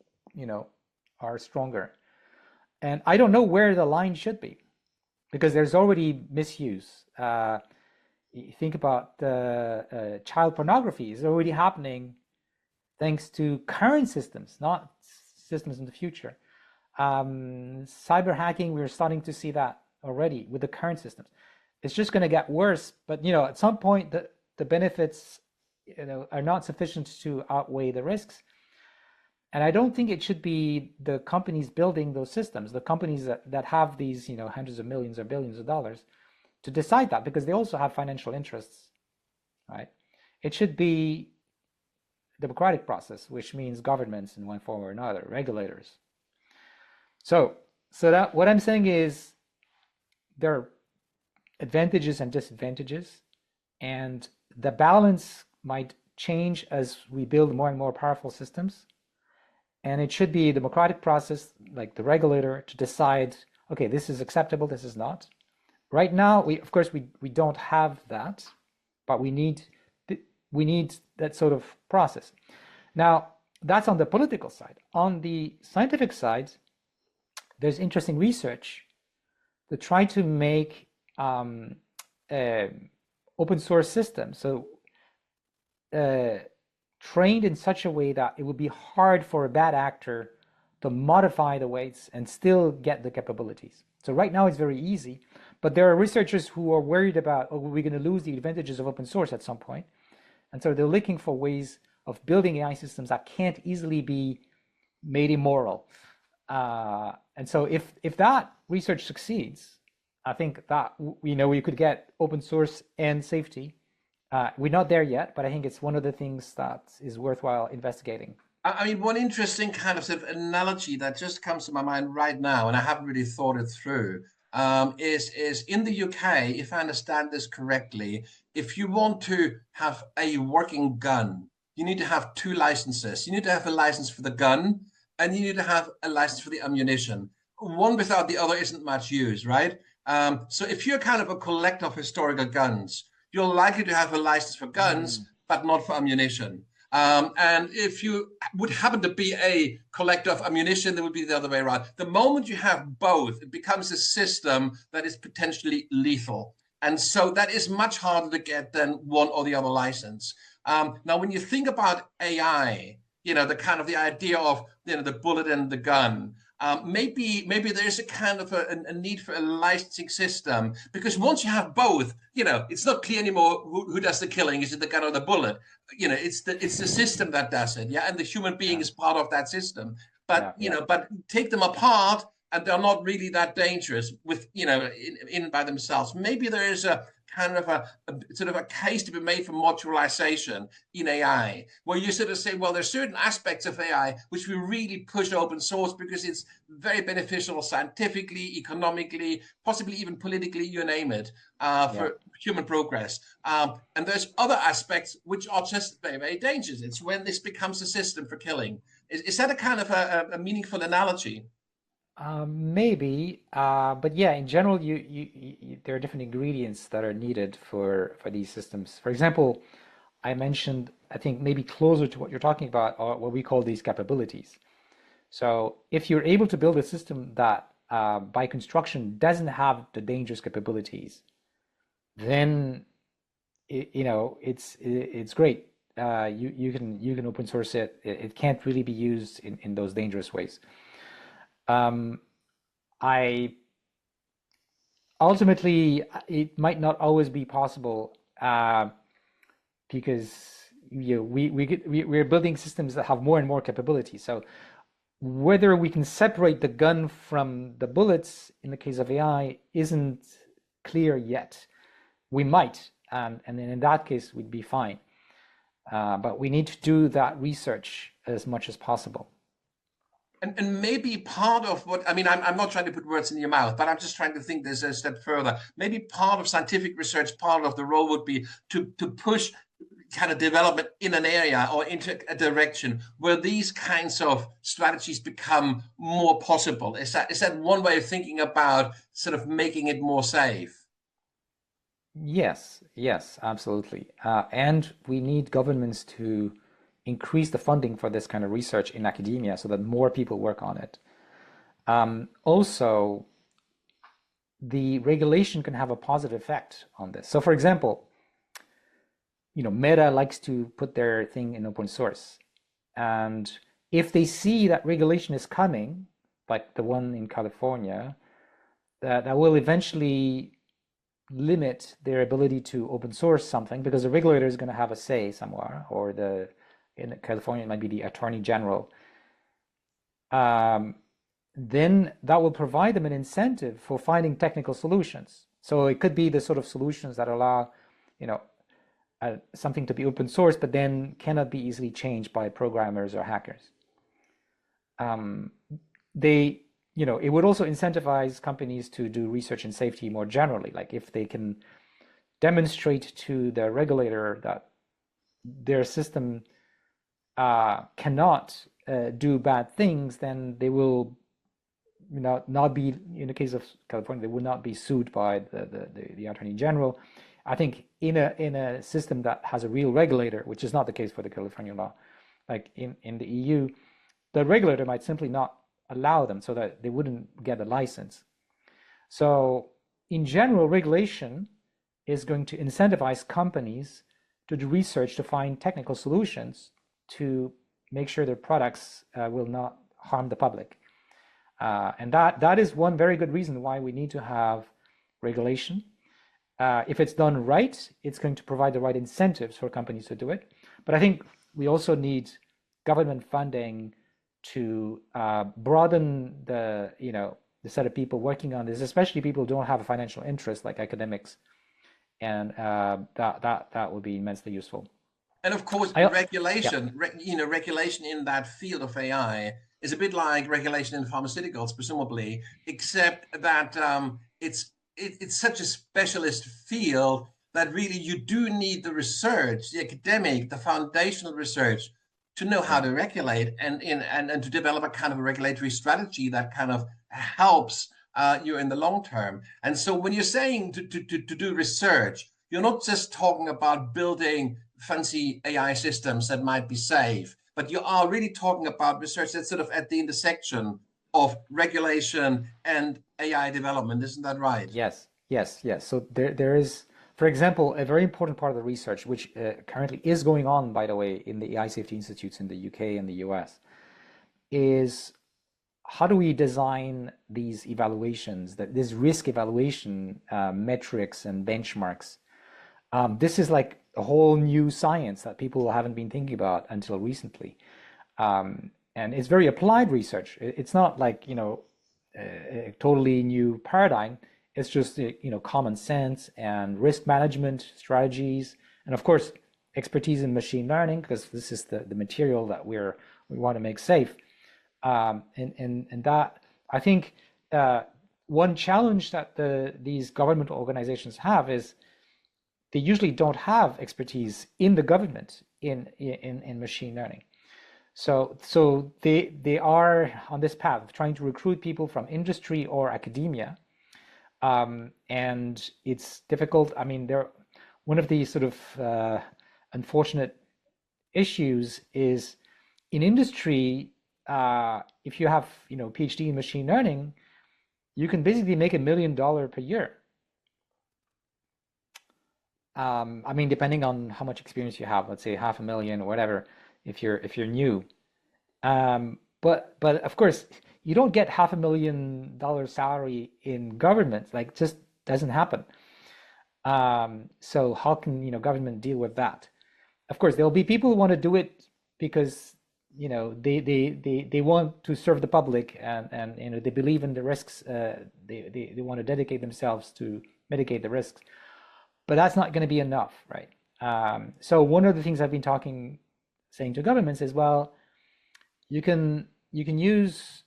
Speaker 2: are stronger. And I don't know where the line should be, because there's already misuse. You think about child pornography is already happening thanks to current systems, not systems in the future. Cyber hacking, we're starting to see that already with the current systems. It's just going to get worse, but at some point the benefits are not sufficient to outweigh the risks. And I don't think it should be the companies building those systems, the companies that have these hundreds of millions or billions of dollars, to decide that, because they also have financial interests, right? It should be a democratic process, which means governments in one form or another, regulators. So that what I'm saying is there are advantages and disadvantages, and the balance might change as we build more and more powerful systems. And it should be a democratic process, like the regulator, to decide, okay, this is acceptable, this is not. Right now, of course we don't have that, but we need that sort of process. Now, that's on the political side. On the scientific side, there's interesting research to try to make open source systems trained in such a way that it would be hard for a bad actor to modify the weights and still get the capabilities. So right now it's very easy, but there are researchers who are worried about, oh, we're going to lose the advantages of open source at some point. And so they're looking for ways of building AI systems that can't easily be made immoral. And so if that research succeeds, I think that we could get open source and safety. We're not there yet, but I think it's one of the things that is worthwhile investigating.
Speaker 1: I mean, one interesting kind of sort of analogy that just comes to my mind right now, and I haven't really thought it through, is in the UK, if I understand this correctly, if you want to have a working gun, you need to have two licenses. You need to have a license for the gun, and you need to have a license for the ammunition. One without the other isn't much use, right? So if you're kind of a collector of historical guns, you're likely to have a license for guns, but not for ammunition. And if you would happen to be a collector of ammunition, it would be the other way around. The moment you have both, it becomes a system that is potentially lethal. And so that is much harder to get than one or the other license. Now, when you think about AI, the kind of the idea of the bullet and the gun, maybe there's a kind of a need for a licensing system, because once you have both, it's not clear anymore who does the killing. Is it the gun or the bullet? It's the system that does it, yeah, and the human being is part of that system. But but take them apart, and they're not really that dangerous with in by themselves. Maybe there is a kind of a sort of a case to be made for modularization in AI, where you sort of say, well, there's certain aspects of AI which we really push open source because it's very beneficial scientifically, economically, possibly even politically, you name it, for human progress. And there's other aspects which are just very, very dangerous. It's when this becomes a system for killing. Is that a kind of a meaningful analogy?
Speaker 2: Maybe, but yeah, in general, there are different ingredients that are needed for these systems. For example, I mentioned, I think maybe closer to what you're talking about, are what we call these capabilities. So if you're able to build a system that by construction doesn't have the dangerous capabilities, then it's great. You can open source it. It can't really be used in those dangerous ways. I ultimately, it might not always be possible because we're building systems that have more and more capability. So whether we can separate the gun from the bullets in the case of AI isn't clear yet. We might, and then in that case we'd be fine. But we need to do that research as much as possible.
Speaker 1: And maybe part of what, I mean, I'm not trying to put words in your mouth, but I'm just trying to think this a step further. Maybe part of scientific research, part of the role would be to push kind of development in an area or into a direction where these kinds of strategies become more possible. Is that one way of thinking about sort of making it more safe?
Speaker 2: Yes, absolutely. And we need governments to increase the funding for this kind of research in academia so that more people work on it. Also, the regulation can have a positive effect on this. So for example, Meta likes to put their thing in open source. And if they see that regulation is coming, like the one in California, that will eventually limit their ability to open source something, because the regulator is going to have a say somewhere, or in California, it might be the Attorney General, then that will provide them an incentive for finding technical solutions. So it could be the sort of solutions that allow, something to be open source, but then cannot be easily changed by programmers or hackers. It would also incentivize companies to do research in safety more generally. Like if they can demonstrate to the regulator that their system cannot do bad things, then they will not be, in the case of California, they would not be sued by the Attorney General. I think in a system that has a real regulator, which is not the case for the California law, like in the EU, the regulator might simply not allow them, so that they wouldn't get a license. So in general, regulation is going to incentivize companies to do research to find technical solutions to make sure their products will not harm the public. And that is one very good reason why we need to have regulation. If it's done right, it's going to provide the right incentives for companies to do it. But I think we also need government funding to broaden the the set of people working on this, especially people who don't have a financial interest like academics, and that would be immensely useful.
Speaker 1: And of course,
Speaker 2: I Yeah.
Speaker 1: regulation in that field of AI is a bit like regulation in pharmaceuticals, presumably, except that it's such a specialist field that really you do need the research, the academic, the foundational research to know how
Speaker 2: Yeah.
Speaker 1: to regulate and to develop a kind of a regulatory strategy that kind of helps you in the long term. And so when you're saying to do research, you're not just talking about building fancy AI systems that might be safe, but you are really talking about research that's sort of at the intersection of regulation and AI development. Isn't that right?
Speaker 2: Yes, yes, yes. So there is, for example, a very important part of the research, which currently is going on, by the way, in the AI safety institutes in the UK and the US, is how do we design these evaluations, that this risk evaluation metrics and benchmarks. This is like a whole new science that people haven't been thinking about until recently. And it's very applied research. It's not like, a totally new paradigm. It's just, common sense and risk management strategies. And of course, expertise in machine learning, because this is the material that we want to make safe. And that, I think, one challenge that these government organizations have is they usually don't have expertise in the government in machine learning. So they are on this path of trying to recruit people from industry or academia, and it's difficult. I mean, one of the sort of unfortunate issues is in industry. If you have PhD in machine learning, you can basically make $1 million per year. I mean, depending on how much experience you have, let's say 500,000 or whatever, if you're new. But of course, you don't get $500,000 salary in government. Like, just doesn't happen. So how can government deal with that? Of course, there'll be people who want to do it because they want to serve the public, and they believe in the risks. They want to dedicate themselves to mitigate the risks. But that's not going to be enough, right? So one of the things I've been saying to governments is, well, you can use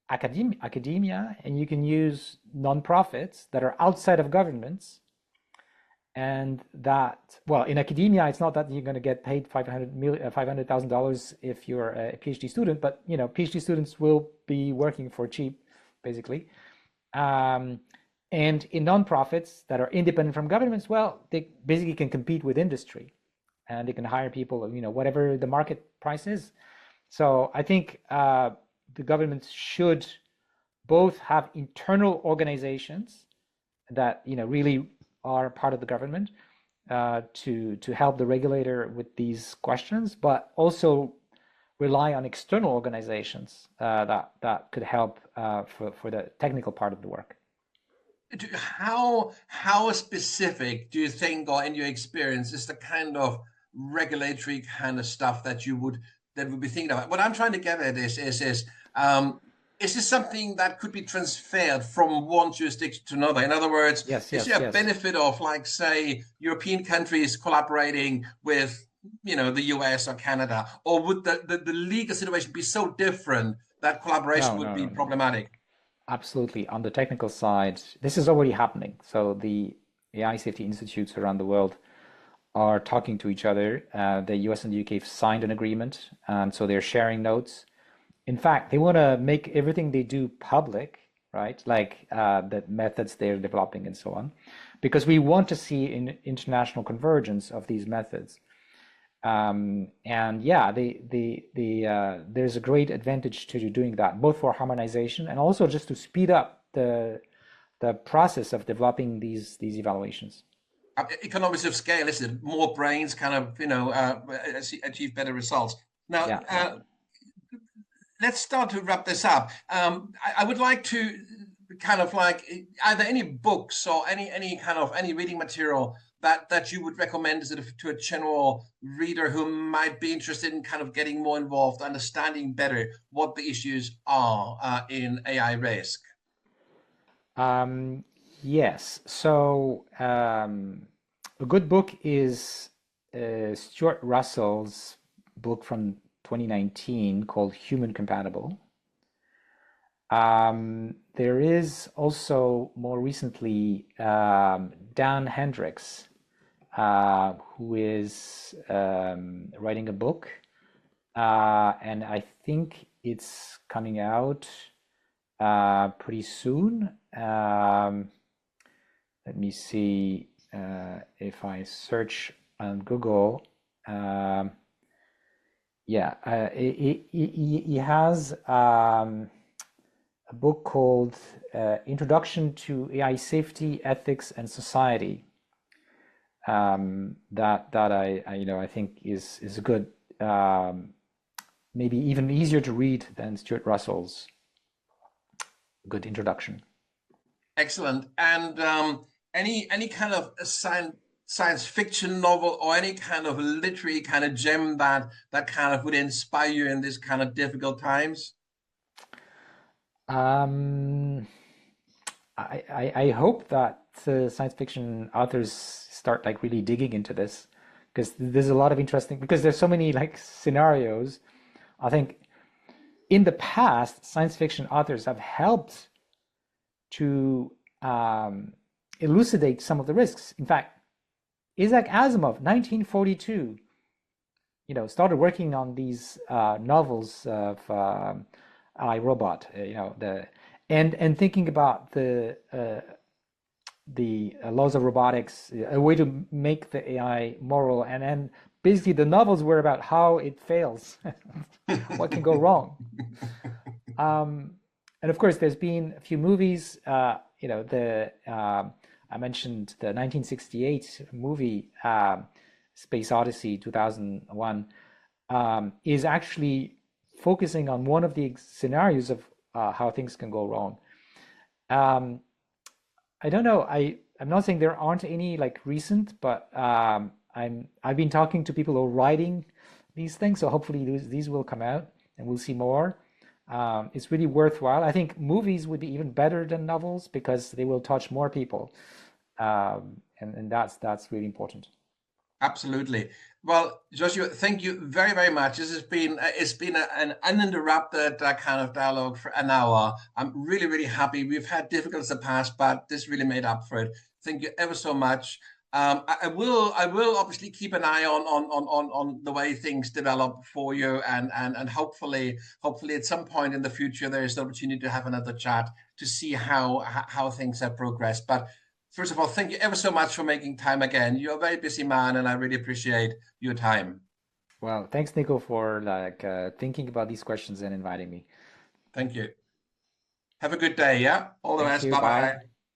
Speaker 2: academia, and you can use nonprofits that are outside of governments, and that, well, in academia, it's not that you're going to get paid $500,000 if you're a PhD student, but PhD students will be working for cheap, basically. And in nonprofits that are independent from governments, well, they basically can compete with industry, and they can hire people, whatever the market price is. So I think the governments should both have internal organizations that really are part of the government to help the regulator with these questions, but also rely on external organizations that could help for the technical part of the work.
Speaker 1: How specific do you think, or in your experience, is the kind of regulatory kind of stuff that would be thinking about? What I'm trying to get at is this something that could be transferred from one jurisdiction to another? In other words, is there a benefit of, like, say, European countries collaborating with the US or Canada, or would the legal situation be so different that collaboration would be problematic?
Speaker 2: Absolutely. On the technical side, this is already happening. So the AI safety institutes around the world are talking to each other. The US and the UK have signed an agreement, and so they're sharing notes. In fact, they want to make everything they do public, right? Like the methods they're developing and so on, because we want to see an international convergence of these methods. And yeah, there's a great advantage to doing that, both for harmonization and also just to speed up the process of developing these evaluations.
Speaker 1: Economies of scale, isn't it? More brains kind of achieve better results. Now, let's start to wrap this up. I would like to kind of, like, either any books or any reading material that you would recommend sort of to a general reader who might be interested in kind of getting more involved, understanding better what the issues are in AI risk?
Speaker 2: Yes. So a good book is Stuart Russell's book from 2019 called Human Compatible. There is also more recently Dan Hendricks, who is writing a book, and I think it's coming out pretty soon. Let me see if I search on Google. Yeah, he has a book called Introduction to AI Safety, Ethics, and Society. That I think is a good, maybe even easier to read than Stuart Russell's good introduction.
Speaker 1: Excellent. And any kind of science fiction novel or any kind of literary kind of gem that kind of would inspire you in these kind of difficult times?
Speaker 2: I hope that science fiction authors start like really digging into this, because there's a lot of interesting, because there's so many like scenarios. I think in the past, science fiction authors have helped to elucidate some of the risks. In fact, Isaac Asimov, 1942, started working on these novels of I, Robot, and thinking about the laws of robotics, a way to make the AI moral, and then basically the novels were about how it fails, what can go wrong. And of course, there's been a few movies. I mentioned the 1968 movie, Space Odyssey 2001, is actually focusing on one of the scenarios of how things can go wrong. I don't know. I'm not saying there aren't any like recent, but I've been talking to people who are writing these things, so hopefully these will come out and we'll see more. It's really worthwhile. I think movies would be even better than novels because they will touch more people, and that's really important.
Speaker 1: Absolutely. Well, Joshua, thank you very, very much. This has been an uninterrupted kind of dialogue for an hour. I'm really, really happy. We've had difficulties in the past, but this really made up for it. Thank you ever so much. I will obviously keep an eye on the way things develop for you, and hopefully at some point in the future there is the opportunity to have another chat to see how things have progressed. But first of all, thank you ever so much for making time again. You're a very busy man, and I really appreciate your time.
Speaker 2: Well, thanks, Nico, for like thinking about these questions and inviting me.
Speaker 1: Thank you. Have a good day. Yeah. All the
Speaker 2: Thank
Speaker 1: best.
Speaker 2: you.
Speaker 1: Bye
Speaker 2: Bye.
Speaker 1: bye.